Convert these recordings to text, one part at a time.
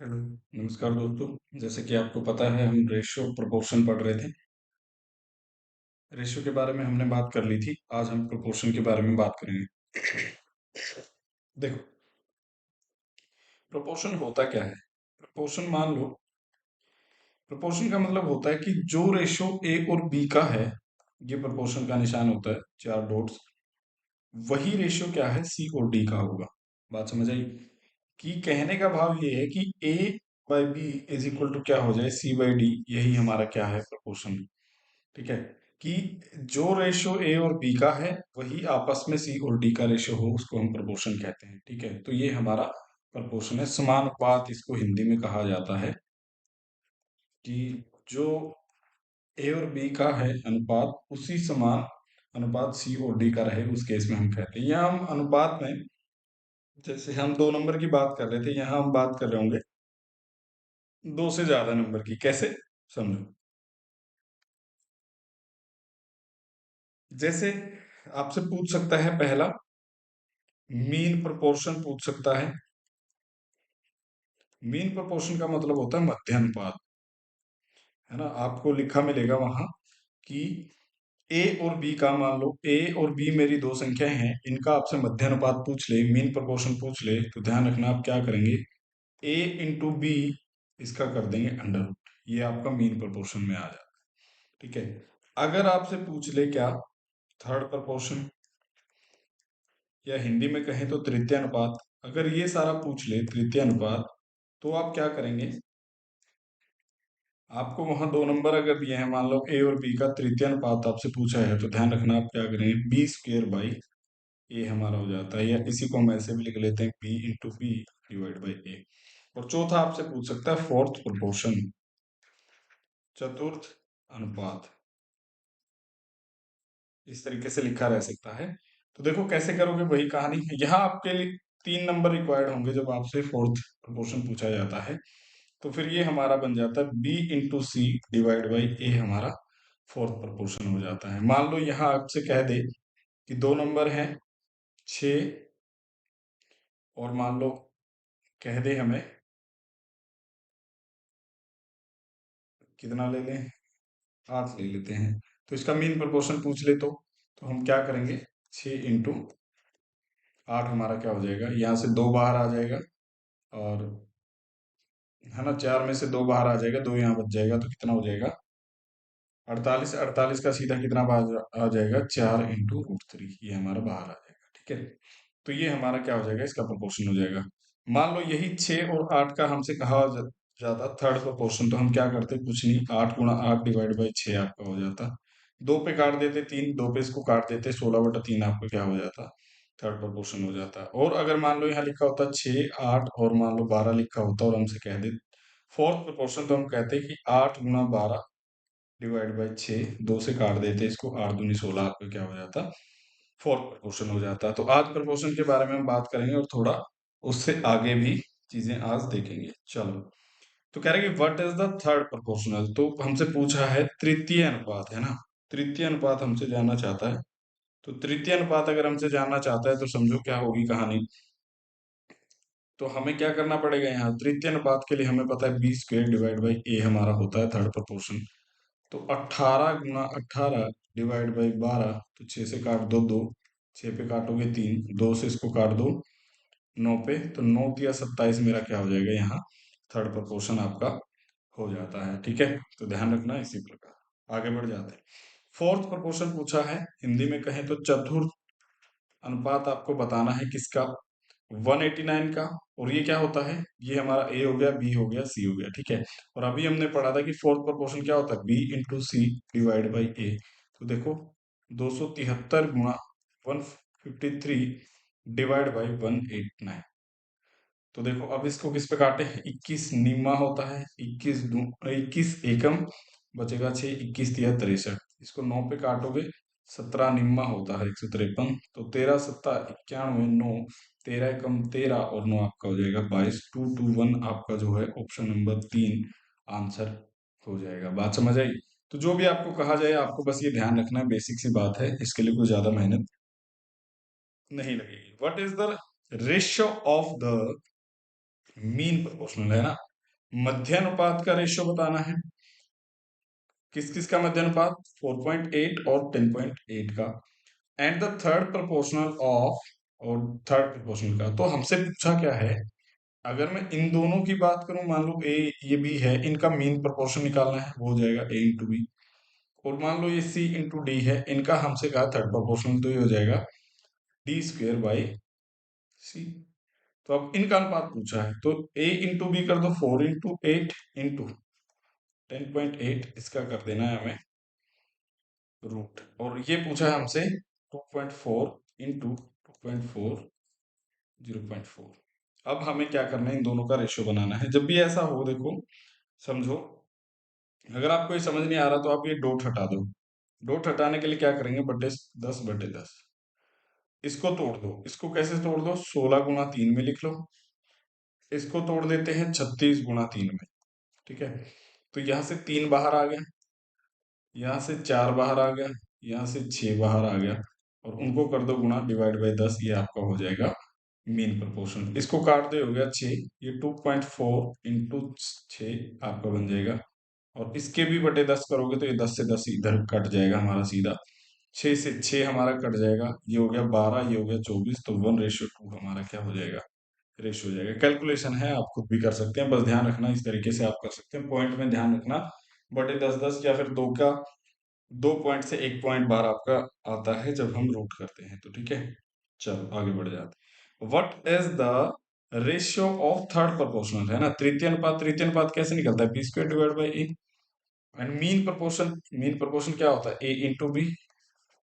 Hello. नमस्कार दोस्तों, जैसे कि आपको पता है हम रेशियो प्रोपोर्शन पढ़ रहे थे। रेशियो के बारे में हमने बात कर ली थी। आज हम प्रोपोर्शन के बारे में बात करेंगे। देखो, प्रोपोर्शन होता क्या है। प्रोपोर्शन मान लो, प्रोपोर्शन का मतलब होता है कि जो रेशियो ए और बी का है, ये प्रोपोर्शन का निशान होता है, चार डॉट्स। वही रेशियो क्या है, सी और डी का होगा। बात समझ आई? कि कहने का भाव ये है कि a by b is equal to क्या हो जाए, सी बाई डी। यही हमारा क्या है, प्रोपोर्शन। ठीक है। कि जो रेशियो ए और बी का है वही आपस में सी और डी का रेशियो हो, उसको हम प्रोपोर्शन कहते हैं। ठीक है, तो ये हमारा प्रोपोर्शन है। समानुपात इसको हिंदी में कहा जाता है। कि जो ए और बी का है अनुपात, उसी समान अनुपात सी और डी का रहे, उस केस में हम कहते हैं। यहाँ हम अनुपात में, जैसे हम 2 नंबर की बात कर रहे थे, यहाँ हम बात कर रहे होंगे 2 से ज्यादा नंबर की। कैसे, समझो। जैसे आपसे पूछ सकता है पहला, मीन प्रोपोर्शन पूछ सकता है। मीन प्रोपोर्शन का मतलब होता है मध्य अनुपात। है ना, आपको लिखा मिलेगा वहां कि ए और बी का, मान लो ए और बी मेरी दो संख्याएं हैं, इनका आपसे मध्य अनुपात पूछ ले, मीन प्रोपोर्शन पूछ ले, तो ध्यान रखना आप क्या करेंगे, ए इंटू बी, इसका कर देंगे अंडर रूट। ये आपका मीन प्रोपोर्शन में आ जाता है। ठीक है। अगर आपसे पूछ ले क्या, थर्ड प्रोपोर्शन, या हिंदी में कहें तो तृतीय अनुपात, अगर ये सारा पूछ ले तृतीय अनुपात, तो आप क्या करेंगे। आपको वहां 2 नंबर अगर दिए हैं, मान लो ए और बी का तृतीय अनुपात आपसे पूछा है, तो ध्यान रखना आप क्या करेंगे, बी स्क्वेयर बाई ए हमारा हो जाता है, या इसी को हम ऐसे भी लिख लेते हैं, b into b divide by a. और चौथा आपसे पूछ सकता है फोर्थ प्रोपोर्शन, चतुर्थ अनुपात। इस तरीके से लिखा रह सकता है। तो देखो कैसे करोगे, वही कहानी है। यहाँ आपके लिए 3 नंबर रिक्वायर्ड होंगे जब आपसे फोर्थ प्रोपोर्शन पूछा जाता है। तो फिर ये हमारा बन जाता है b into c divide by a, हमारा फोर्थ प्रोपोर्शन हो जाता है। मान लो यहाँ आपसे कह दे कि 2 नंबर हैं, 6, और मान लो कह दे हमें कितना ले लें, 8 ले लेते हैं। तो इसका मीन प्रोपोर्शन पूछ ले तो हम क्या करेंगे, 6 इंटू 8 हमारा क्या हो जाएगा, यहाँ से 2 बाहर आ जाएगा, और है ना, 4 में से 2 बाहर आ जाएगा, 2 यहाँ बच जाएगा, तो कितना हो जाएगा, 48। 48 का सीधा कितना बाहर आ जाएगा, 4 इंटू रूट 3, ये हमारा बाहर आ जाएगा। ठीक है। तो ये हमारा क्या हो जाएगा, इसका प्रोपोर्शन हो जाएगा। मान लो यही 6 और 8 का हमसे कहा जाता थर्ड प्रोपोर्शन, तो हम क्या करते, कुछ नहीं, 8 गुणा 8 डिवाइड बाई 6 आपका हो जाता। 2 पे काट देते 3, 2 पे इसको काट देते, 16/3 आपका क्या हो जाता, थर्ड प्रोपोर्शन हो जाता। और अगर मान लो यहाँ लिखा होता 6, 8 और मान लो 12 लिखा होता, और हमसे कह दे फोर्थ प्रोपोर्शन, तो हम कहते कि 8 गुणा 12 डिवाइड बाई 6, 2 से काट देते इसको, 8 दूनी 16 आपका क्या हो जाता, फोर्थ प्रपोर्शन हो जाता है। तो आज प्रपोर्शन के बारे में हम बात करेंगे, और थोड़ा उससे आगे भी चीजें आज देखेंगे। चलो, तो कह रहे हैं कि what is the third proportional. तो हमसे पूछा है तृतीय अनुपात, है ना, तृतीय अनुपात हमसे जानना चाहता है। तो तृतीय अनुपात अगर हमसे जानना चाहता है, तो समझो क्या होगी कहानी। तो हमें क्या करना पड़ेगा, यहाँ तृतीय अनुपात के लिए हमें पता है B square divide by a हमारा होता है थर्ड प्रोपोर्शन। तो 18 गुणा 18 डिवाइड बाई 12, तो 6 से काट दो 2, 6 पे काटोगे 3, 2 से इसको काट दो 9 पे, तो 9 × 27 मेरा क्या हो जाएगा, यहाँ थर्ड प्रोपोर्शन आपका हो जाता है। ठीक है, तो ध्यान रखना इसी प्रकार। आगे बढ़ जाते हैं। फोर्थ प्रोपोर्शन पूछा है, हिंदी में कहें तो चतुर्थ अनुपात आपको बताना है किसका, 189 का। और ये क्या होता है, ये हमारा ए हो गया, बी हो गया, सी हो गया। ठीक है। और अभी हमने पढ़ा था कि फोर्थ प्रोपोर्शन क्या होता है, b into c divide by a. तो देखो 273 डिवाइड बाई 189। तो देखो अब इसको किस पे काटे, 21 निम्मा होता है, 21 एकम, बचेगा 6, 21 × 3 = 63। इसको 9 पे काटोगे, 17 निम्मा होता है, 153। तो 13 × 7 = 91, 9, 13 एकम 13, और 9 आपका हो जाएगा 22। 221 आपका जो है ऑप्शन नंबर 3 आंसर हो जाएगा। बात समझ आई? तो जो भी आपको कहा जाए, आपको बस ये ध्यान रखना है, बेसिक सी बात है, इसके लिए कोई ज्यादा मेहनत नहीं लगेगी। What is the ratio of the mean proportional, है ना। मध्यानुपात का रेशियो बताना है। किस किस का मध्यानुपात? 4.8 और 10.8 का। And the third proportional of, और थर्ड प्रोपोर्शनल का तो हमसे पूछा क्या है, अगर मैं इन दोनों की बात करूं, मान लो ए ये बी है, इनका मीन प्रोपोर्शन निकालना है, वो हो जाएगा ए इंटू बी। और मान लो ये सी इंटू डी है, इनका हमसे कहा थर्ड प्रोपोर्शनल, तो ये हो जाएगा डी स्क्वेयर बाई सी। तो अब इनका अनुपात पूछा है, तो ए इंटू बी कर दो, 4 इंटू 8 इंटू 10.8, इसका कर देना है हमें रूट। और ये पूछा है हमसे 2.4 इंटू 2.4, 0.4। अब हमें क्या करना है, इन दोनों का रेशियो बनाना है। जब भी ऐसा हो, देखो समझो, अगर आपको ये समझ नहीं आ रहा तो आप ये डॉट हटा दो। डॉट हटाने के लिए क्या करेंगे, बटे 10/10। इसको तोड़ दो, इसको कैसे तोड़ दो, 16 गुणा 3 में लिख लो। इसको तोड़ देते हैं 36 गुणा 3 में। ठीक है, तो यहां से 3 बाहर आ गया, यहाँ से 4 बाहर आ गया, यहाँ से 6 बाहर आ गया, और उनको कर दो गुणा, डिवाइड बाई 10, ये आपका हो जाएगा मीन प्रोपोर्शन। इसको काट दे, हो गया 6, ये 2.4 इंटू 6 आपका बन जाएगा। और इसके भी बटे 10 करोगे तो ये 10 से 10 इधर कट जाएगा हमारा सीधा, 6 से 6 हमारा कट जाएगा, ये हो गया 12, ये हो गया 24, तो 1:2 हमारा क्या हो जाएगा, रेशियो हो जाएगा। कैलकुलेशन है, आप खुद भी कर सकते हैं, बस ध्यान रखना इस तरीके से आप कर सकते हैं, पॉइंट में ध्यान रखना, बटे 10/10 या फिर 2 पॉइंट से 1 पॉइंट बार आपका आता है जब हम रूट करते हैं, तो ठीक है। चलो आगे बढ़ जाते। What is the ratio of third proportional, है ना, तृतीय अनुपात। तृतीय अनुपात कैसे निकलता है, B square divide by A. And mean proportion, mean proportion क्या होता है, A into B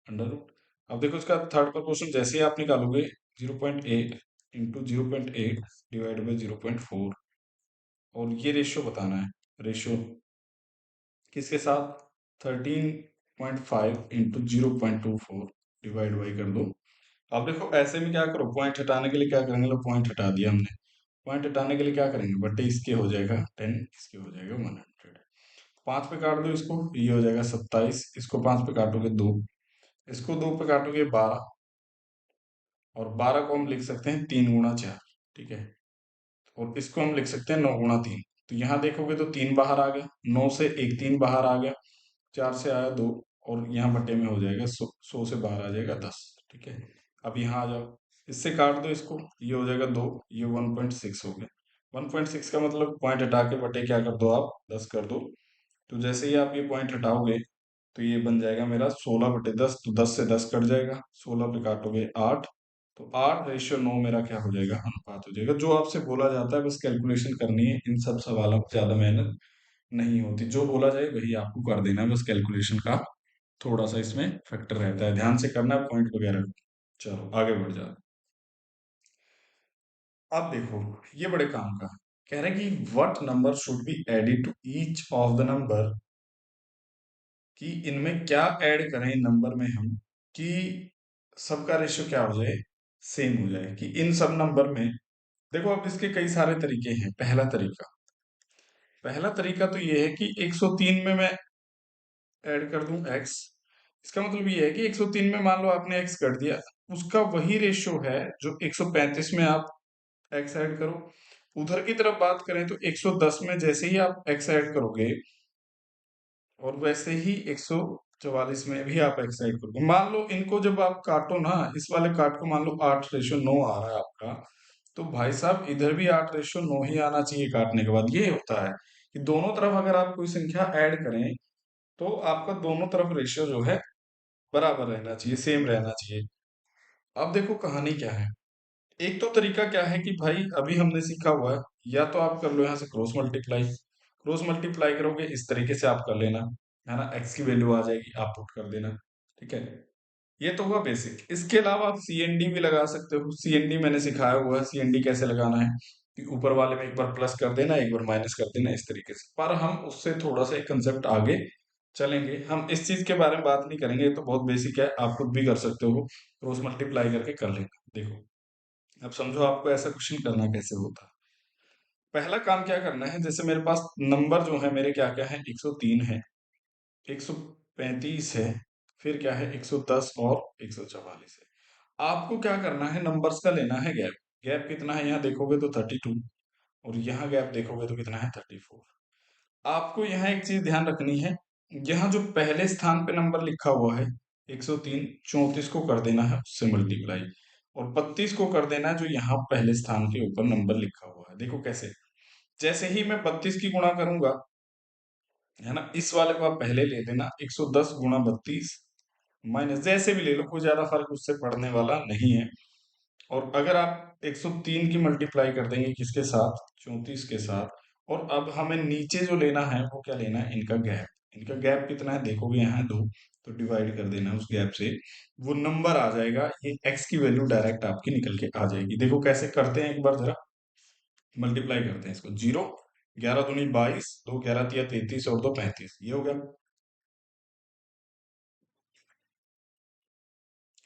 under root. अब देखो इसका थर्ड प्रोपोर्शन जैसे ही आप निकालोगे, 0.8 इंटू 0.8 डिवाइड बाई 0.4, और ये रेशियो बताना है। रेशियो किसके साथ, 13.5 इंटू 0.24 डिवाइड बाई कर दो। अब देखो ऐसे में क्या करो, पॉइंट हटाने के लिए क्या करेंगे, लो पॉइंट हटा दिया हमने। पॉइंट हटाने के लिए क्या करेंगे, बटे इसके हो जाएगा 10, इसके हो जाएगा 100। 5 पे काट दो इसको, ये हो जाएगा 27, इसको 5 पे काटोगे 2, इसको 2 पे काटोगे 12, और 12 को हम लिख सकते हैं 3 गुणा 4। ठीक है, और इसको हम लिख सकते हैं 9 गुणा 3। तो यहाँ देखोगे तो 3 बाहर आ गया, 9 से एक 3 बाहर आ गया, 4 से आया 2, और यहाँ बटे में हो जाएगा 100 से बाहर आ जाएगा 10। ठीक है, अब यहाँ आ जाओ, इससे काट दो इसको, ये हो जाएगा 2, ये 1.6 हो गया। 1.6 का मतलब पॉइंट हटा के बटे क्या कर दो आप, 10 कर दो। तो जैसे ही आप ये पॉइंट हटाओगे तो ये बन जाएगा मेरा 16/10, तो 10 से 10 कट जाएगा, 16 पे काटोगे 8, तो 8:9 मेरा क्या हो जाएगा, अनुपात हो जाएगा। जो आपसे बोला जाता है बस कैलकुलेशन करनी है, इन सब सवालों में ज्यादा मेहनत नहीं होती, जो बोला जाए वही आपको कर देना है, बस कैलकुलेशन का थोड़ा सा इसमें फैक्टर रहता है, ध्यान से करना है पॉइंट वगैरह। चलो आगे बढ़ जाओ। अब देखो ये बड़े काम का है। कह रहे हैं कि what number should be added to each of the number, कि इनमें क्या ऐड करें नंबर में हम, कि सबका रेशियो क्या हो जाए, सेम हो जाए, कि इन सब नंबर में। देखो अब इसके कई सारे तरीके हैं। पहला तरीका तो ये है कि 103 में मैं ऐड कर दूं x। इसका मतलब ये है कि 103 में मान लो आपने x कर दिया, उसका वही रेशियो है जो 135 में आप x ऐड करो। उधर की तरफ बात करें तो 110 में जैसे ही आप x ऐड करोगे, और वैसे ही 144 में भी आप x ऐड करोगे। मान लो इनको जब आप काटो ना, इस वाले काट को मान लो 8:9 आ रहा है आपका, तो भाई साहब इधर भी 8:9 ही आना चाहिए काटने के बाद। ये होता है कि दोनों तरफ अगर आप कोई संख्या ऐड करें तो आपका दोनों तरफ रेशियो जो है बराबर रहना चाहिए, सेम रहना चाहिए। अब देखो कहानी क्या है। एक तो तरीका क्या है कि भाई अभी हमने सीखा हुआ है, या तो आप कर लो यहाँ से क्रॉस मल्टीप्लाई करोगे, इस तरीके से आप कर लेना, है ना, एक्स की वैल्यू आ जाएगी, आप पुट कर देना। ठीक है, ये तो हुआ बेसिक। इसके अलावा आप सीएनडी भी लगा सकते हो। सीएनडी मैंने सिखाया हुआ है, सीएनडी कैसे लगाना है, कि ऊपर वाले में एक बार प्लस कर देना, एक बार माइनस कर देना, इस तरीके से। पर हम उससे थोड़ा सा एक कंसेप्ट आगे चलेंगे, हम इस चीज के बारे में बात नहीं करेंगे, ये तो बहुत बेसिक है, आप खुद भी कर सकते हो, क्रॉस मल्टीप्लाई करके कर लेना। देखो अब समझो आपको ऐसा क्वेश्चन करना कैसे होता है। पहला काम क्या करना है, जैसे मेरे पास नंबर जो है मेरे क्या क्या है, 103 है, 135 है, फिर क्या है 110 और 144 है। आपको क्या करना है, नंबर्स का लेना है गैप। गैप कितना है यहाँ देखोगे तो 32। और यहाँ गैप देखोगे तो कितना है 34। आपको यहाँ एक चीज ध्यान रखनी है, यहाँ जो पहले स्थान पे नंबर लिखा हुआ है 103, 34 को कर देना है उससे मल्टीप्लाई, और 32 को कर देना है जो यहाँ पहले स्थान के ऊपर नंबर लिखा हुआ है। देखो कैसे, जैसे ही मैं 32 की गुणा करूंगा, है ना, इस वाले को आप पहले ले लेना, 110 गुणा 32 माइनस, जैसे भी ले लो कोई ज्यादा फर्क उससे पड़ने वाला नहीं है। और अगर आप 103 की मल्टीप्लाई कर देंगे किसके साथ, 34 के साथ, और अब हमें नीचे जो लेना है वो क्या लेना है, इनका गैप। इनका गैप कितना है देखोगे, यहाँ है 2, तो डिवाइड कर देना है उस गैप से, वो नंबर आ जाएगा, ये x की वैल्यू डायरेक्ट आपकी निकल के आ जाएगी। देखो कैसे करते हैं, एक बार जरा मल्टीप्लाई करते हैं इसको, 0, 11 दूनी 22, 2 11 तिया 33 और 2 35, ये हो गया।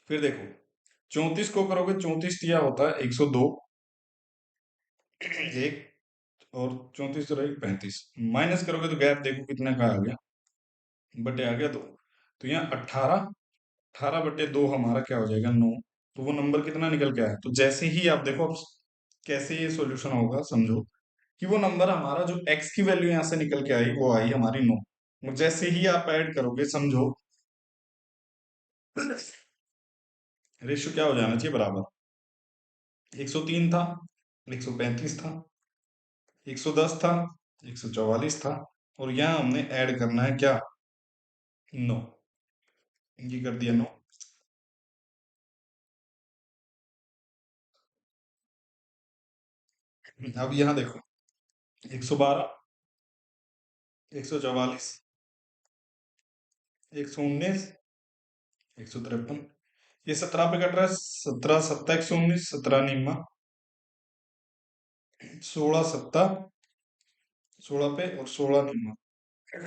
फिर देखो 34 को करोगे, 34 तिया होता है 102, एक, और 34 और एक 35, माइनस करोगे तो गैप देखो कितना का आ गया, बटे आ गया 2। तो यहाँ 18, 18/2 हमारा क्या हो जाएगा, 9। तो वो नंबर कितना निकल के आया, तो जैसे ही आप देखो अब कैसे ये सॉल्यूशन होगा, समझो कि वो नंबर हमारा जो x की वैल्यू यहाँ से निकल के आई वो आई हमारी 9, और जैसे ही आप ऐड करोगे समझो रेशियो क्या हो जाना चाहिए, बराबर। 103 था, 135 था, 110 था, 144 था, और यहाँ हमने ऐड करना है क्या, 9, ये कर दिया 9। अब यहाँ देखो 112, 144, 119, 153, ये 17 पे कट रहा है, 17 सत्ता 119, 17 निम्मा, 16 सत्ता 16 पे, और 16 निम्मा,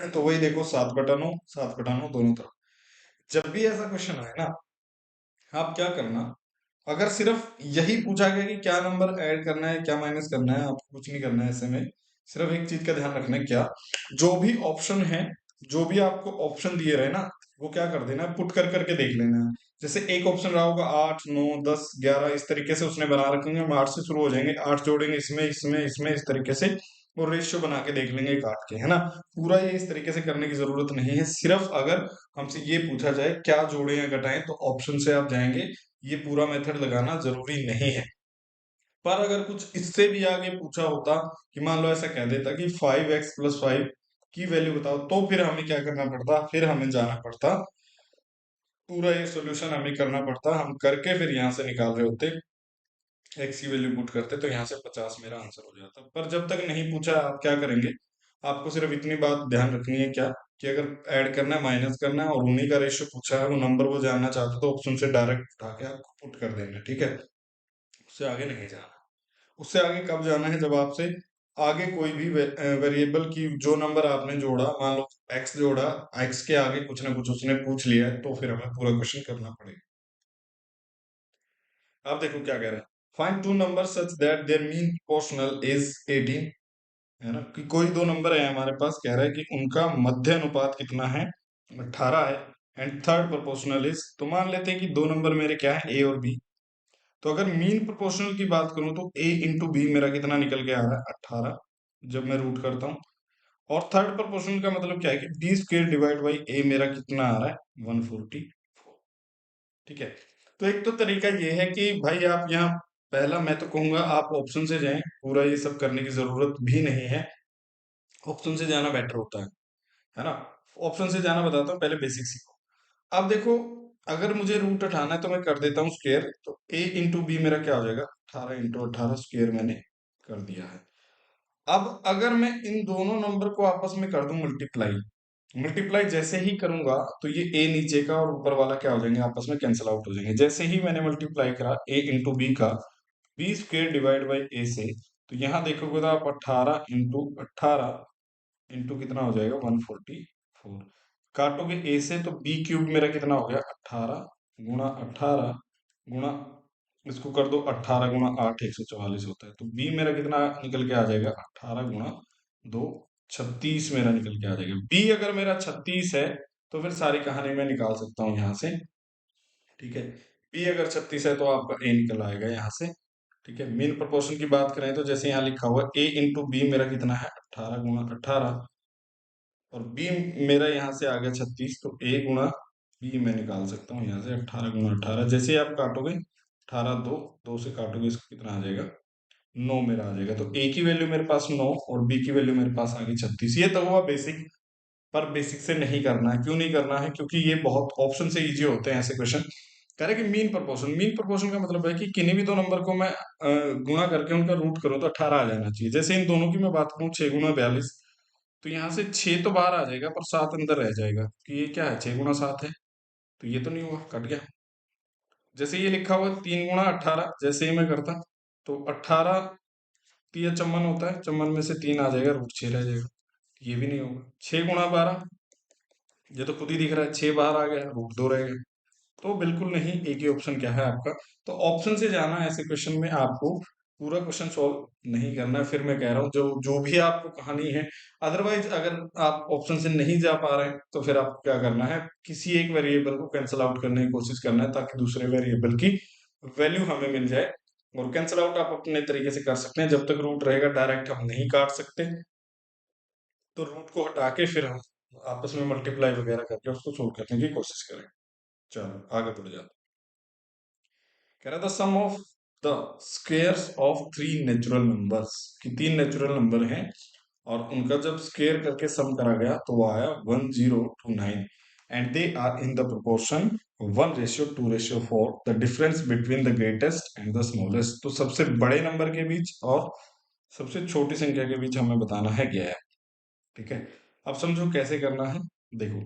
तो वही देखो 7/9, 7/9 दोनों तरफ। जब भी ऐसा क्वेश्चन आए ना, आप क्या करना, अगर सिर्फ यही पूछा गया कि क्या नंबर ऐड करना है क्या माइनस करना है, आपको कुछ नहीं करना है ऐसे में, सिर्फ एक चीज का ध्यान रखना है, क्या, जो भी ऑप्शन है, जो भी आपको ऑप्शन दिए रहे ना, वो क्या कर देना है, पुट कर करके देख लेना है। जैसे एक ऑप्शन रहा होगा 8 9 10 11, इस तरीके से उसने बना रखेंगे, हम 8 से शुरू हो जाएंगे, 8 जोड़ेंगे इसमें इसमें इसमें इस तरीके से, और रेशियो बना के देख लेंगे काट के, है ना। पूरा ये इस तरीके से करने की जरूरत नहीं है, सिर्फ अगर हमसे ये पूछा जाए क्या जोड़े या घटाएं तो ऑप्शन से आप जाएंगे, ये पूरा मेथड लगाना जरूरी नहीं है। पर अगर कुछ इससे भी आगे पूछा होता, कि मान लो ऐसा कह देता कि 5x + 5 की वैल्यू बताओ, तो फिर हमें क्या करना पड़ता, फिर हमें जाना पड़ता, पूरा ये सॉल्यूशन हमें करना पड़ता, हम करके फिर यहाँ से निकाल रहे होते, एक्स की वैल्यू पुट करते, तो यहाँ से 50 मेरा आंसर हो जाता। पर जब तक नहीं पूछा आप क्या करेंगे, आपको सिर्फ इतनी बात ध्यान रखनी है, क्या, कि अगर ऐड करना है माइनस करना है और उन्हीं का रेशियो पूछा है, वो नंबर वो जानना चाहते हो, तो ऑप्शन से डायरेक्ट उठा के आपको पुट कर देना है, ठीक है। उससे आगे नहीं जाना। उससे आगे कब जाना है, जब आपसे आगे कोई भी वेरिएबल की जो नंबर आपने जोड़ा, मान लो एक्स जोड़ा, एक्स के आगे कुछ ना कुछ उसने पूछ लिया है, तो फिर हमें पूरा क्वेश्चन करना पड़ेगा। आप देखो क्या कह रहे हैं, find two number such that their mean proportional is 18, है ना, कि कोई दो नंबर है हमारे पास, कह रहा है कि उनका मध्य अनुपात कितना है, 18 है, एंड थर्ड प्रोपोर्शनल इज, तो मान लेते हैं कि दो नंबर मेरे क्या है, ए और बी। तो अगर मीन प्रोपोर्शनल की बात करूं तो ए इंटू बी मेरा कितना निकल के आ रहा है, 18, जब मैं रूट करता हूँ। और थर्ड प्रोपोर्शनल का मतलब क्या है, कि बी स्क्वेयर डिवाइड बाई ए मेरा कितना आ रहा है, 144, ठीक है। तो एक तो तरीका ये है कि भाई आप यहाँ, पहला मैं तो कहूंगा आप ऑप्शन से जाएं, पूरा ये सब करने की जरूरत भी नहीं है, ऑप्शन से जाना बेटर होता है ना। ऑप्शन से जाना बताता हूँ, पहले बेसिक सीखो। अब देखो, अगर मुझे रूट उठाना है तो मैं कर देता हूँ स्क्वेयर, तो ए इंटू बी मेरा क्या हो जाएगा, 18 × 18 स्क्वेयर मैंने कर दिया है। अब अगर मैं इन दोनों नंबर को आपस में कर दूं मल्टीप्लाई, मल्टीप्लाई जैसे ही करूंगा तो ये ए नीचे का और ऊपर वाला क्या हो जाएंगे, आपस में कैंसिल आउट हो जाएंगे। जैसे ही मैंने मल्टीप्लाई करा ए इंटू बी का, बी स्क्वेयर डिवाइड बाई ए से, तो यहाँ देखोगे तो आप 18 × 18 इंटू कितना हो जाएगा, 144, काटोगे ए से तो बी क्यूब मेरा कितना हो गया, 18 × 18 गुणा, इसको कर दो 18 × 8, 144 होता है, तो बी मेरा कितना निकल के आ जाएगा, 18 × 2, 36 मेरा निकल के आ जाएगा। बी अगर मेरा 36 है तो फिर सारी कहानी मैं निकाल सकता हूँ यहाँ से, ठीक है। बी अगर 36 है तो आपका ए निकल आएगा यहाँ से, ठीक है, मीन प्रोपोर्शन की बात करें तो जैसे यहाँ लिखा हुआ ए इंटू बी मेरा कितना है 18 × 18, और बी मेरा यहाँ से आ गया 36, तो ए गुणा बी मैं निकाल सकता हूँ यहाँ से 18 × 18। जैसे ही आप काटोगे 18 2 से काटोगे इसको कितना आ जाएगा 9 मेरा आ जाएगा। तो ए की वैल्यू मेरे पास 9 और बी की वैल्यू मेरे पास आ गई 36। ये तो हुआ बेसिक, पर बेसिक से नहीं करना है। क्यों नहीं करना है? क्योंकि ये बहुत ऑप्शन से इजी होते हैं ऐसे क्वेश्चन। कह रहे हैं कि मीन प्रोपोर्शन का मतलब है कि किन्हीं भी दो नंबर को मैं गुणा करके उनका रूट करूं तो 18 आ जाना चाहिए। जैसे इन दोनों की मैं बात करूं 6 × 42, तो यहाँ से 6 तो बाहर आ जाएगा पर 7 अंदर रह जाएगा, कि ये क्या है 6 × 7 है, तो ये तो नहीं हुआ, कट गया। जैसे ये लिखा हुआ 3 × 18, जैसे ही मैं करता तो 18 तिया चौवन होता है, चौवन में से 3 आ जाएगा, √6 रह जाएगा, ये भी नहीं होगा। 6 × 12, ये तो खुद ही दिख रहा है 6 बाहर आ गया, √2 रह गया। तो बिल्कुल नहीं, एक ही ऑप्शन क्या है आपका। तो ऑप्शन से जाना है ऐसे क्वेश्चन में, आपको पूरा क्वेश्चन सॉल्व नहीं करना है। फिर मैं कह रहा हूँ जो जो भी आपको कहानी है, अदरवाइज अगर आप ऑप्शन से नहीं जा पा रहे हैं तो फिर आपको क्या करना है, किसी एक वेरिएबल को कैंसिल आउट करने की कोशिश करना है, ताकि दूसरे वेरिएबल की वैल्यू हमें मिल जाए। और कैंसिल आउट आप अपने तरीके से कर सकते हैं, जब तक रूट रहेगा डायरेक्ट हम नहीं काट सकते, तो रूट को हटा के फिर हम आपस में मल्टीप्लाई वगैरह करके उसको सोल्व करने की कोशिश करें। चलो आगे बढ़ जाते हैं। कह रहा था sum of the squares of 3 natural numbers, कि 3 नेचुरल नंबर हैं और उनका जब स्क्वेयर करके सम करा गया तो वो आया 1029, and they are in the proportion 1:2:4, the difference between the greatest and the smallest. तो सबसे बड़े नंबर के बीच और सबसे छोटी संख्या के बीच हमें बताना है क्या है। ठीक है, अब समझो कैसे करना है। देखो,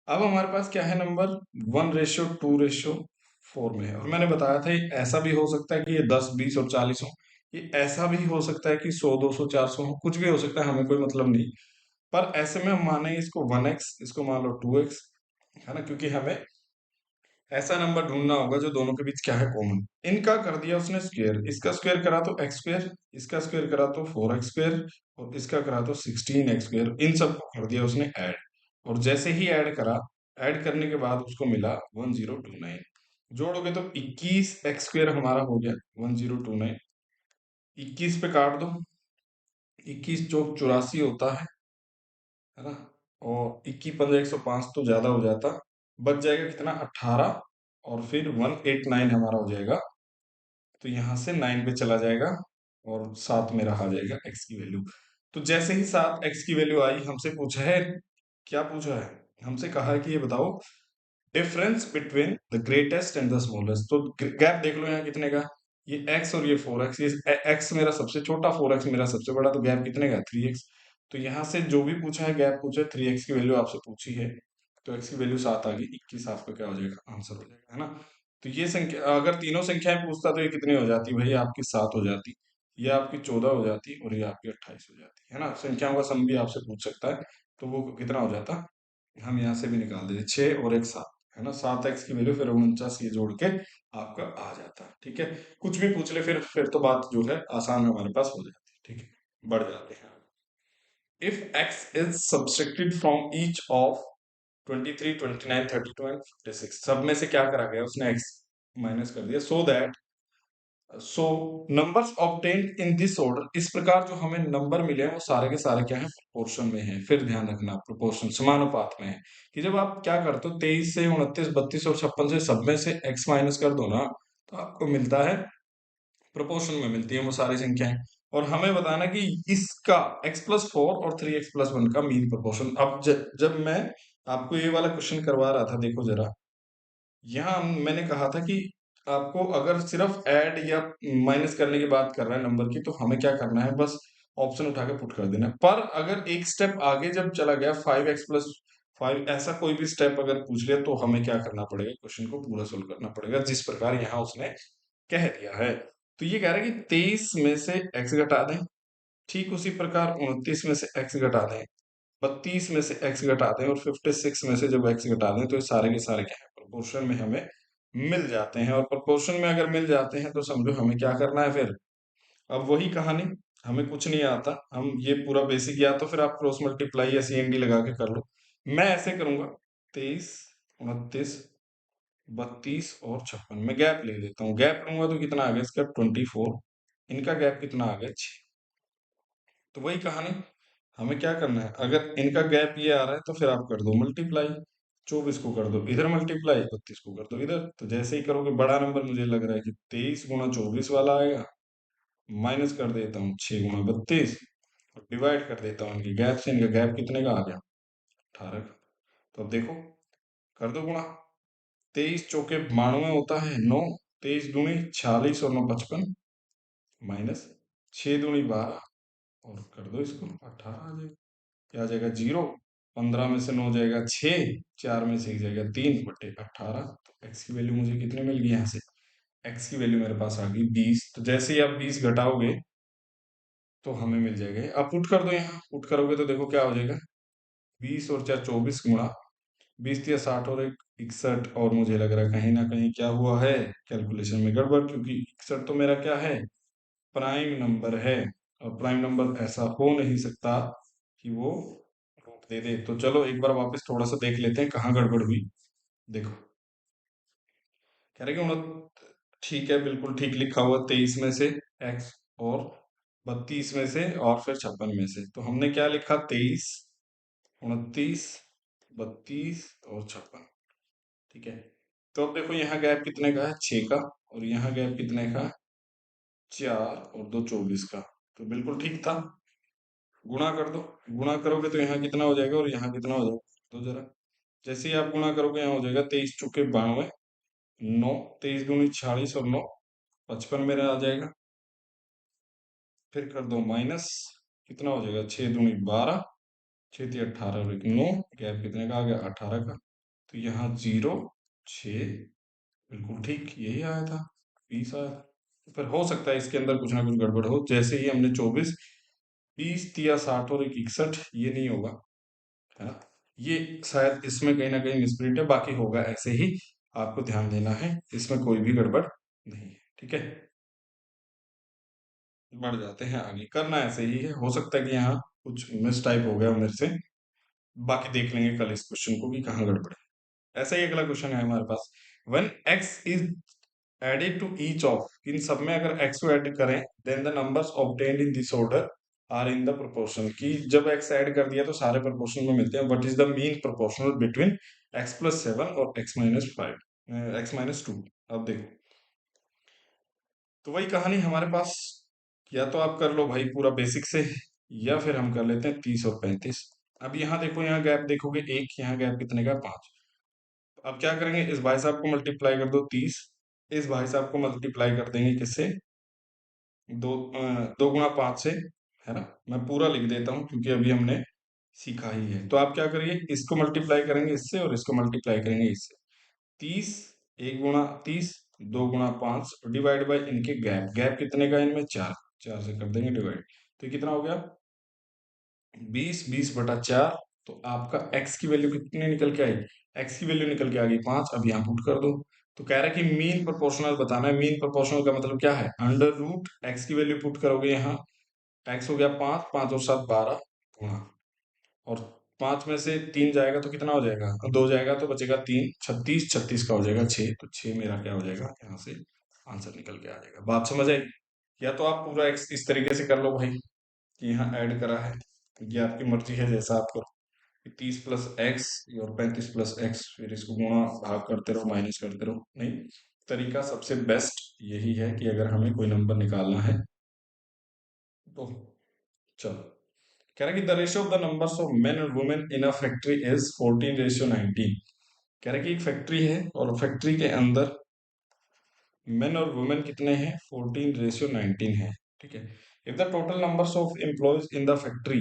अब हमारे पास क्या है, नंबर 1:2:4 में है, और मैंने बताया था ये ऐसा भी हो सकता है कि ये 10 20 और 40 हो, ये ऐसा भी हो सकता है कि 100 200 400 हो, कुछ भी हो सकता है, हमें कोई मतलब नहीं। पर ऐसे में हम मानेंगे इसको 1x, इसको मान लो 2x, है ना, क्योंकि हमें ऐसा नंबर ढूंढना होगा जो दोनों के बीच क्या है कॉमन। इनका कर दिया उसने स्क्वायर, इसका स्क्वायर करा तो x², इसका स्क्वायर करा तो 4x², और इसका करा तो 16x², इन सबको कर दिया उसने ऐड। और जैसे ही ऐड करा, ऐड करने के बाद उसको मिला 1029, जोड़ोगे तो 21x² हमारा हो गया 1029। 21 पे काट दो, 21 × 4 = 84 होता है ना, और 21 × 5 = 105 तो ज्यादा हो जाता, बच जाएगा कितना 18, और फिर 189 हमारा हो जाएगा। तो यहाँ से 9 पे चला जाएगा और 7 में रहा जाएगा x की वैल्यू। तो जैसे ही 7 x की वैल्यू आई, हमसे पूछा है, क्या पूछा है, हमसे कहा है कि ये बताओ difference between the greatest and the smallest. तो गैप देख लो यहाँ कितने का, ये x और ये 4x, ये x मेरा सबसे छोटा, 4x मेरा सबसे बड़ा, तो गैप कितने का 3x। तो यहाँ से जो भी पूछा है, गैप पूछा है, 3x की वैल्यू आपसे पूछी है, तो x की वैल्यू 7 आ गई, 21 आपका क्या हो जाएगा, आंसर हो जाएगा, है ना। तो ये संख्या, अगर तीनों संख्याएं पूछता तो ये कितनी हो जाती भाई, आपकी 7 हो जाती, ये आपकी 14 हो जाती, और ये आपकी 28 हो जाती, है ना। संख्याओं का सम भी आपसे पूछ सकता है, तो वो कितना हो जाता, हम यहाँ से भी निकाल देते, 6 और 1 7, है ना, 7x की वैल्यू फिर 49 ये जोड़ के आपका आ जाता है। ठीक है, कुछ भी पूछ ले फिर तो बात जो है आसान हमारे पास हो जाती है। ठीक है, बढ़ जाते हैं। If x is subtracted from each of 23 29 32 and 56, सब में से क्या करा गया उसने, x माइनस कर दिया, so that so numbers obtained in this order, इस प्रकार जो हमें नंबर मिले हैं वो सारे के सारे क्या है, प्रोपोर्शन में है। फिर ध्यान रखना, प्रोपोर्शन समानुपात में है, कि जब आप क्या करते हो 23 से 29 32 और 56 से सब में से x माइनस कर दो ना, तो आपको मिलता है प्रोपोर्शन में मिलती है वो सारी संख्याएं। और हमें बताना कि इसका x+4 और 3x+1 का मीन प्रोपोर्शन। अब जब मैं आपको ये वाला क्वेश्चन करवा रहा था, देखो जरा, यहाँ मैंने कहा था कि आपको अगर सिर्फ ऐड या माइनस करने की बात कर रहा है नंबर की, तो हमें क्या करना है, बस ऑप्शन उठा के पुट कर देना है। पर अगर एक स्टेप आगे जब चला गया 5x+5, ऐसा कोई भी स्टेप अगर पूछ लिया, तो हमें क्या करना पड़ेगा, क्वेश्चन को पूरा सोल्व करना पड़ेगा, जिस प्रकार यहाँ उसने कह दिया है। तो ये कह रहा है कि 23 में से x घटा दें, ठीक उसी प्रकार 29 में से x घटा दें, 32 में से x घटा दें, और 56 में से जब x घटा दें, तो ये सारे के सारे क्या है, प्रोपोर्शन में हमें मिल जाते हैं। और प्रोपोर्शन में अगर मिल जाते हैं तो समझो हमें क्या करना है फिर। अब वही कहानी, हमें कुछ नहीं आता, हम ये पूरा बेसिक, या तो फिर आप क्रॉस मल्टीप्लाई या CND लगा के कर लो। मैं ऐसे करूंगा, 23 29 32 और 56, मैं गैप ले लेता हूँ, गैप लूंगा तो कितना आ गया इसका 24, इनका गैप कितना आ गया 6। तो वही कहानी, हमें क्या करना है, अगर इनका गैप ये आ रहा है तो फिर आप कर दो मल्टीप्लाई, 24 को कर दो इधर मल्टीप्लाई, 32 को कर दो इधर, तो जैसे ही करोगे बड़ा नंबर मुझे लग रहा है कि 23 × 24 वाला आएगा, माइनस कर देता हूँ 6 × 32 और डिवाइड कर देता हूँ इनके गैप से, इनका गैप कितने का आ गया 18 का। तो अब देखो, कर दो गुणा, 23 × 4 = 92 होता है 9, 23 दूनी 46 और 9 55, माइनस 6 दूनी 12 और कर दो इसको 18 आ जाएगा, क्या आ जाएगा 0, 15 में से 9 जाएगा 6, 4 में से 1 जाएगा 3/18। तो एक्स की वैल्यू मुझे कितने मिल गई यहाँ से, एक्स की वैल्यू मेरे पास आ गई 20। तो जैसे ही आप 20 घटाओगे तो हमें मिल जाएगा, आप पुट कर दो, यहाँ पुट करोगे तो देखो क्या हो जाएगा, 20 और 4 24 गुणा 20 × 3 = 60 और 1 61, और मुझे लग रहा है कहीं ना कहीं क्या हुआ है, कैलकुलेशन में गड़बड़, क्योंकि 61 तो मेरा क्या है, प्राइम नंबर है, और प्राइम नंबर ऐसा हो नहीं सकता कि वो रूट दे दे। तो चलो एक बार वापस थोड़ा सा देख लेते हैं कहाँ गड़बड़ हुई। देखो, कह रहे कि ठीक है, बिल्कुल ठीक लिखा हुआ, 23 में से एक्स, और 32 में से, और फिर 56 में से। तो हमने क्या लिखा, 23, 29, 32 और 56। ठीक है, तो अब देखो यहाँ गैप कितने का है, 6 का, और यहाँ गैप कितने का है, 4 और 2 24 का। तो बिल्कुल ठीक था, गुणा कर दो, गुणा करोगे तो यहाँ कितना हो जाएगा और यहाँ कितना हो जाएगा, तो जरा जैसे ही आप गुणा करोगे यहाँ हो जाएगा 23 × 4 = 92, 9, 23 दूनी 46 और 9 55 मेरा आ जाएगा। फिर कर दो माइनस, कितना हो जाएगा, 6 दूनी 12, 6 × 3 = 18 और 1 9, गैप कितने का आ गया 18 का। तो यहाँ 0 6, बिल्कुल ठीक यही आया था, 20 आया था। तो फिर हो सकता है इसके अंदर कुछ ना कुछ गड़बड़ हो, जैसे ही हमने 24, 20 × 3 = 60 और 1 61, ये नहीं होगा, है ना, ये शायद इसमें कहीं ना कहीं मिसप्रिंट है, बाकी होगा ऐसे ही, आपको ध्यान देना है, इसमें कोई भी गड़बड़ नहीं है। ठीक है, बढ़ जाते हैं आगे, करना ऐसे ही है, हो सकता है कि यहाँ कुछ मिस टाइप हो गया मेरे से, बाकी देख लेंगे कल इस क्वेश्चन को कि कहाँ गड़बड़ है। ऐसा ही अगला क्वेश्चन है हमारे पास, when x is added to each of, इन सब में अगर x को ऐड करें, then the numbers obtained in this order are in the proportion, कि जब x ऐड कर दिया तो सारे प्रोपोर्शन में मिलते हैं, what is the mean proportional between x+7 और x-2। अब देखो, तो वही कहानी हमारे पास, या तो आप कर लो भाई पूरा बेसिक से, या फिर हम कर लेते हैं 30 और 35। अब यहाँ देखो, यहाँ गैप देखोगे 1, यहाँ गैप कितने का 5। अब क्या करेंगे, इस भाई साहब को मल्टीप्लाई कर दो 30, इस भाई साहब को मल्टीप्लाई कर देंगे किससे, 2 × 5 से, है ना, मैं पूरा लिख देता हूँ क्योंकि अभी हमने सीखा ही है। तो आप क्या करिए, इसको मल्टीप्लाई करेंगे इससे और इसको मल्टीप्लाई करेंगे इससे, 30, 1 × 30, 2 × 5 डिवाइड बाई इनके गैप, गैप कितने का है इनमें 4, 4 से कर देंगे डिवाइड, तो ये कितना हो गया 20, 20/4। तो आपका x की वैल्यू कितनी निकल के आई, x की वैल्यू निकल के आ गई 5। अब यहाँ पुट कर दो, तो कह रहा है कि मीन प्रोपोर्शनल बताना है, मीन प्रोपोर्शनल का मतलब क्या है, अंडर रूट x की वैल्यू पुट करोगे, यहाँ x हो गया 5, 5 और 7 12 गुणा, और 5 में से 3 जाएगा तो कितना हो जाएगा, 2 जाएगा तो बचेगा 3, 36, 36 का हो जाएगा 6, तो 6 मेरा क्या हो जाएगा, यहाँ से आंसर निकल के आ जाएगा। बात समझ आई, या तो आप पूरा x इस तरीके से कर लो भाई, कि यहाँ ऐड करा है, ये आपकी मर्जी है जैसा आप करो, 30 + x और 35 + x, फिर इसको गुणा भाग करते रहो, माइनस करते रहो, नहीं, तरीका सबसे बेस्ट यही है कि अगर हमें कोई नंबर निकालना है तो। चलो, कह रहा है कि the ratio of the numbers of main and women in a factory is 14:19। कह रहा है कि एक फैक्ट्री है और फैक्ट्री के अंदर मेन और वुमेन कितने हैं, 14:19 है। ठीक है, if the total numbers of employees in the factory,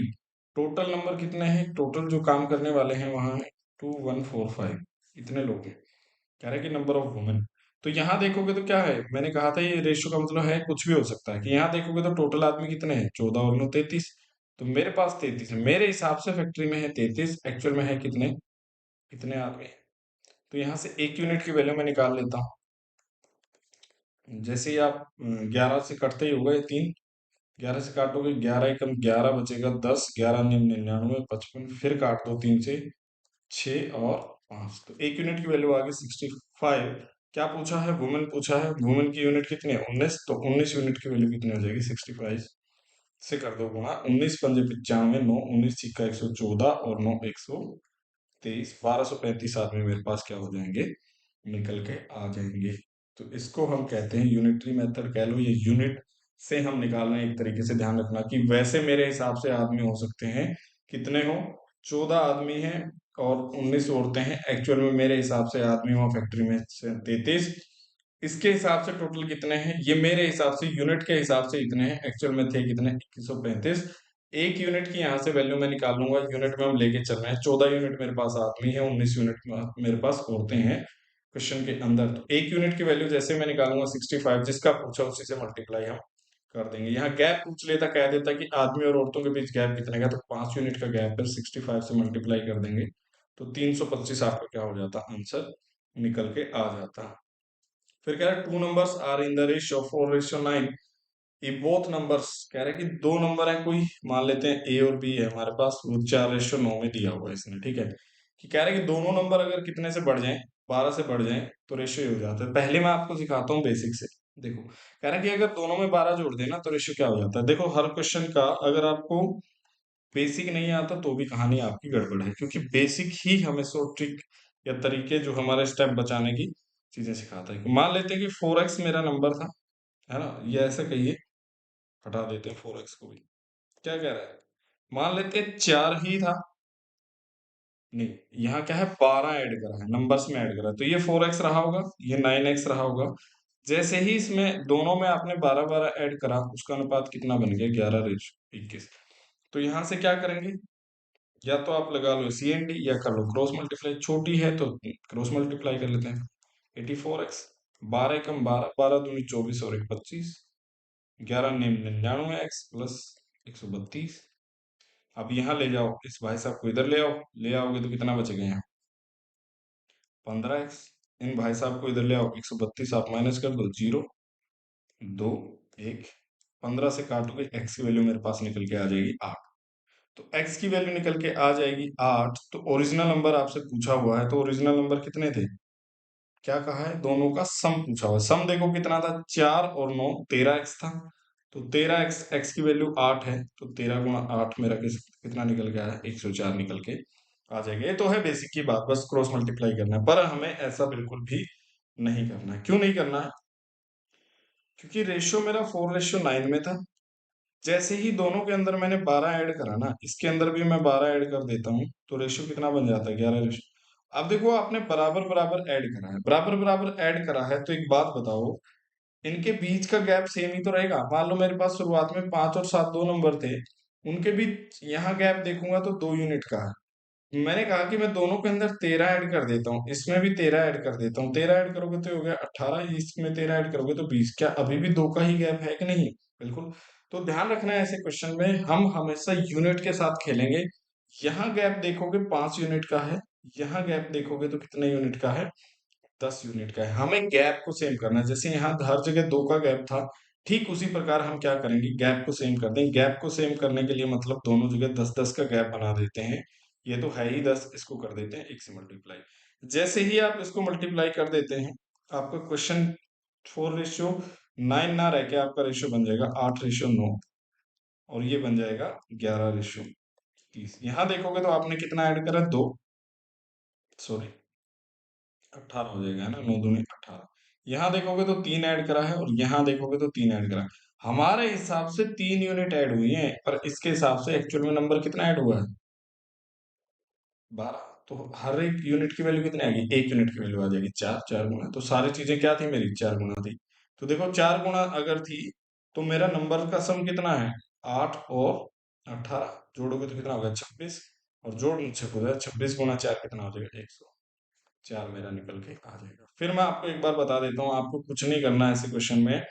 total number कितने हैं, टोटल जो काम करने वाले हैं वहां 2145, इतने लोग हैं। कह रहा है कि नंबर ऑफ वुमेन, तो यहाँ देखोगे तो क्या है, मैंने कहा था ये रेशियो का मतलब है कुछ भी हो सकता है, कि यहाँ देखोगे तो टोटल आदमी कितने हैं, 14 और 9 33, तो मेरे पास 33 है, मेरे हिसाब से फैक्ट्री में है 33, एक्चुअल में है कितने, कितने आदमी हैं। तो यहाँ से 1 यूनिट की वैल्यू मैं निकाल लेता हूँ, जैसे ही आप 11 से कटते ही होगा ये 3, 11 से काटोगे 11 एकम 11 बचेगा 10, 11 निम 99, 55, फिर काट दो 3 से 6 और 5, तो 1 यूनिट की वैल्यू आ गई फाइव। क्या पूछा है? वुमेन पूछा है। वुमेन की यूनिट कितनी है? 19। तो 19 यूनिट की वैल्यू कितनी हो जाएगी? 65 से कर दो गुणा। 19 पंजे 95, 9 19 छिक्का 114 और 9 123, 1235 आदमी मेरे पास क्या हो जाएंगे? निकल के आ जाएंगे। तो इसको हम कहते हैं यूनिटरी मेथड कह लो, ये यूनिट से हम निकाल रहे हैं। एक तरीके से ध्यान रखना कि वैसे मेरे हिसाब से आदमी हो सकते हैं कितने हो? 14 आदमी हैं और 19 औरतें हैं। एक्चुअल में मेरे हिसाब से आदमी हुआ फैक्ट्री में से 33। इसके हिसाब से टोटल कितने हैं? ये मेरे हिसाब से यूनिट के हिसाब से इतने हैं, एक्चुअल में थे कितने? 2135। एक यूनिट की यहाँ से वैल्यू मैं निकाल लूंगा। यूनिट में हम लेके चल रहे हैं। 14 यूनिट मेरे पास आदमी है, 19 यूनिट मेरे पास औरतें हैं क्वेश्चन के अंदर। तो एक यूनिट की वैल्यू जैसे मैं निकालूंगा 65, जिसका पूछा उसी से मल्टीप्लाई हम कर देंगे। यहाँ गैप पूछ लेता, कह देता कि आदमी और औरतों के बीच गैप कितने का, तो 5 यूनिट का गैप है, 65 से मल्टीप्लाई कर देंगे तो 325 आपका क्या हो जाता? आंसर निकल के आ जाता। फिर कह रहा है two numbers are in the ratio 4:9। ये बोथ नंबर्स कह रहे हैं कि दो नंबर है, कोई मान लेते हैं ए और बी है हमारे पास, वो 4:9 में दिया हुआ है इसने, ठीक है। कि कह रहे हैं कि दोनों नंबर अगर कितने से बढ़ जाएं, 12 से बढ़ जाएं तो रेशियो हो जाता है। पहले मैं आपको सिखाता हूँ बेसिक से। देखो, कह रहा है कि अगर दोनों में 12 जोड़ देना तो रेशियो क्या हो जाता है। देखो, हर क्वेश्चन का अगर आपको बेसिक नहीं आता तो भी कहानी आपकी गड़बड़ है, क्योंकि बेसिक ही हमें सो ट्रिक या तरीके जो हमारे स्टेप बचाने की चीजें सिखाता है। मान लेते हैं कि 4x मेरा नंबर था, है ना, ये ऐसे कहिए, हटा देते हैं 4x को भी। क्या कह रहा है? मान लेते हैं 4 ही था। नहीं, यहाँ क्या है, 12 ऐड करा है, नंबर्स में ऐड करा है, तो ये 4x रहा होगा, ये 9x रहा होगा। जैसे ही इसमें दोनों में आपने 12 12 ऐड करा, उसका अनुपात कितना बन गया? 11:21। तो यहाँ से क्या करेंगे? या तो आप लगा लो CND या कर लो क्रॉस मल्टीप्लाई। छोटी है तो क्रॉस मल्टीप्लाई कर लेते हैं। 84x, 12 एकम 12, 12 दूनी 24 और 1 25, 11 99x प्लस 132। अब यहाँ ले जाओ, इस भाई साहब को इधर ले आओ, ले आओगे तो कितना बचेगा यहाँ? 15x। इन भाई साहब को इधर ले आओ, 132 आप माइनस कर दो, 0 2 1। 15 से काटोगे, x की वैल्यू मेरे पास निकल के आ जाएगी 8। तो x की वैल्यू निकल के आ जाएगी 8। तो ओरिजिनल नंबर आपसे पूछा हुआ है, तो ओरिजिनल नंबर कितने थे? क्या कहा है? दोनों का सम पूछा हुआ है। सम देखो कितना था? 4 और 9, 13x था। तो 13x, x की वैल्यू 8 है, तो 13 गुणा 8 मेरा कितना निकल गया है? 104 निकल के आ जाएगा। ये तो है बेसिक की बात, बस क्रॉस मल्टीप्लाई करना है। पर हमें ऐसा बिल्कुल भी नहीं करना है। क्यों नहीं करना है? क्योंकि रेशियो मेरा 4:9 में था। जैसे ही दोनों के अंदर मैंने 12 ऐड करा ना, इसके अंदर भी मैं 12 ऐड कर देता हूँ, तो रेशियो कितना बन जाता है? 11 रेशियो। अब देखो, आपने बराबर बराबर ऐड करा है, बराबर बराबर ऐड करा है, तो एक बात बताओ, इनके बीच का गैप सेम ही तो रहेगा। मान लो मेरे पास शुरुआत में 5 और 7 दो नंबर थे, उनके बीच यहाँ गैप देखूंगा तो 2 यूनिट का है। मैंने कहा कि मैं दोनों के अंदर 13 ऐड कर देता हूँ, इसमें भी 13 ऐड कर देता हूँ। 13 ऐड करोगे तो हो गया 18, इसमें 13 ऐड करोगे तो 20। क्या अभी भी दो का ही गैप है कि नहीं? बिल्कुल। तो ध्यान रखना है, ऐसे क्वेश्चन में हम हमेशा यूनिट के साथ खेलेंगे। यहाँ गैप देखोगे 5 यूनिट का है, यहाँ गैप देखोगे तो कितने यूनिट का है? 10 यूनिट का है। हमें गैप को सेम करना है। जैसे यहाँ हर जगह 2 का गैप था, ठीक उसी प्रकार हम क्या करेंगे? गैप को सेम कर देंगे। गैप को सेम करने के लिए मतलब दोनों जगह 10 10 का गैप बना देते हैं। ये तो है ही 10, इसको कर देते हैं 1 से मल्टीप्लाई। जैसे ही आप इसको मल्टीप्लाई कर देते हैं, आपका क्वेश्चन 4:9 ना रह के आपका रेशियो बन जाएगा 8:9, और ये बन जाएगा 11:30। यहाँ देखोगे तो आपने कितना ऐड करा? 2, सॉरी 18 हो जाएगा, है ना, 9 दूनी 18। यहाँ देखोगे तो 3 ऐड करा है, और यहाँ देखोगे तो 3 ऐड करा है। हमारे हिसाब से 3 यूनिट ऐड हुई है, पर इसके हिसाब से एक्चुअल में नंबर कितना ऐड हुआ है? 12। तो हर एक यूनिट की वैल्यू कितनी आएगी? एक यूनिट की वैल्यू आ जाएगी 4, 4 गुना। तो सारी चीजें क्या थी मेरी? 4 गुना थी। तो देखो, 4 गुना अगर थी, तो मेरा नंबर का सम कितना है? 8 और 18 जोड़ोगे तो कितना होगा? 26। और जोड़ मुझसे पूछा, 26 गुना 4 कितना हो जाएगा? 104 मेरा निकल के आ जाएगा। फिर मैं आपको एक बार बता देता हूँ, आपको कुछ नहीं करना है ऐसे क्वेश्चन में,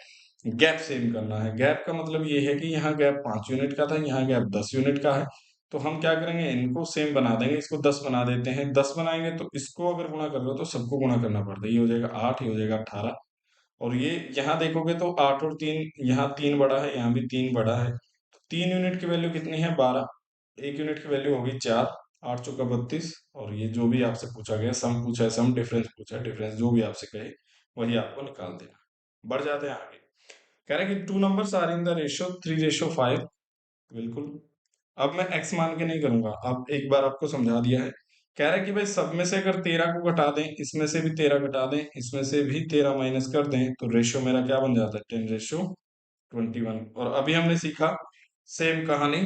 गैप सेम करना है। गैप का मतलब ये है कि यहाँ गैप 5 यूनिट का था, यहाँ गैप 10 यूनिट का है। तो हम क्या करेंगे? इनको सेम बना देंगे, इसको 10 बना देते हैं। 10 बनाएंगे तो इसको अगर गुणा कर लो तो सबको गुणा करना पड़ता है। ये हो जाएगा 8, ये हो जाएगा 18। और ये यहाँ देखोगे तो 8 और 3, यहाँ 3 बड़ा है, यहाँ भी 3 बड़ा है। तो 3 यूनिट की वैल्यू कितनी है? 12। 1 यूनिट की वैल्यू होगी 4। आठ चौका 32, और ये जो भी आपसे पूछा गया, सम पूछा है सम, डिफरेंस पूछा है डिफरेंस, जो भी आपसे कहे वही आपको निकाल देना। बढ़ जाते हैं आगे। कह रहे हैं कि two numbers are in the ratio 3:5। बिल्कुल। अब मैं एक्स मान के नहीं करूंगा, अब एक बार आपको समझा दिया है। कह रहा है कि भाई सब में से अगर 13 को घटा दें, इसमें से भी 13 घटा दें, इसमें से भी 13 माइनस कर दें, तो रेशियो मेरा क्या बन जाता है, 10:21। और अभी हमने सीखा सेम कहानी।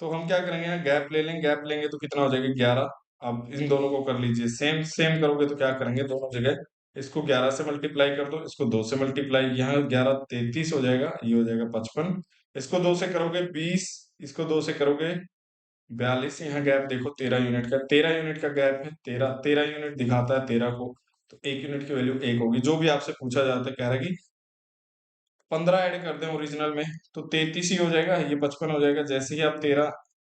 तो हम क्या करेंगे ना, गैप ले लेंगे, गैप लेंगे तो कितना हो जाएगा, 11। अब इन दोनों को कर लीजिए, सेम सेम करोगे तो क्या करेंगे, दोनों जगह इसको 11 से मल्टीप्लाई कर दो, इसको 2 से मल्टीप्लाई, यहाँ 11 33 हो जाएगा, ये हो जाएगा 55। इसको 2 से करोगे 20, इसको 2 से करोगे 42। यहाँ गैप देखो 13 यूनिट का, 13 यूनिट का गैप है, 13 13 यूनिट दिखाता है 13 को, तो एक यूनिट की वैल्यू एक होगी। जो भी आपसे पूछा जाता है, कह रहा है कि 15 ऐड कर दें ओरिजिनल में, तो 33 ही हो जाएगा, ये 55 हो जाएगा। जैसे ही आप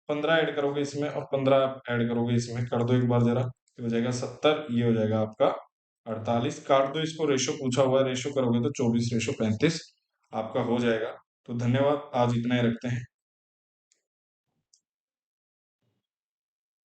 15 ऐड करोगे इसमें और 15 ऐड करोगे इसमें, कर दो एक बार जरा, ये हो जाएगा 70, ये हो जाएगा आपका 48। काट दो इसको, रेशो पूछा हुआ है, रेशो करोगे तो 24:35 आपका हो जाएगा। तो धन्यवाद, आज इतना ही रखते हैं।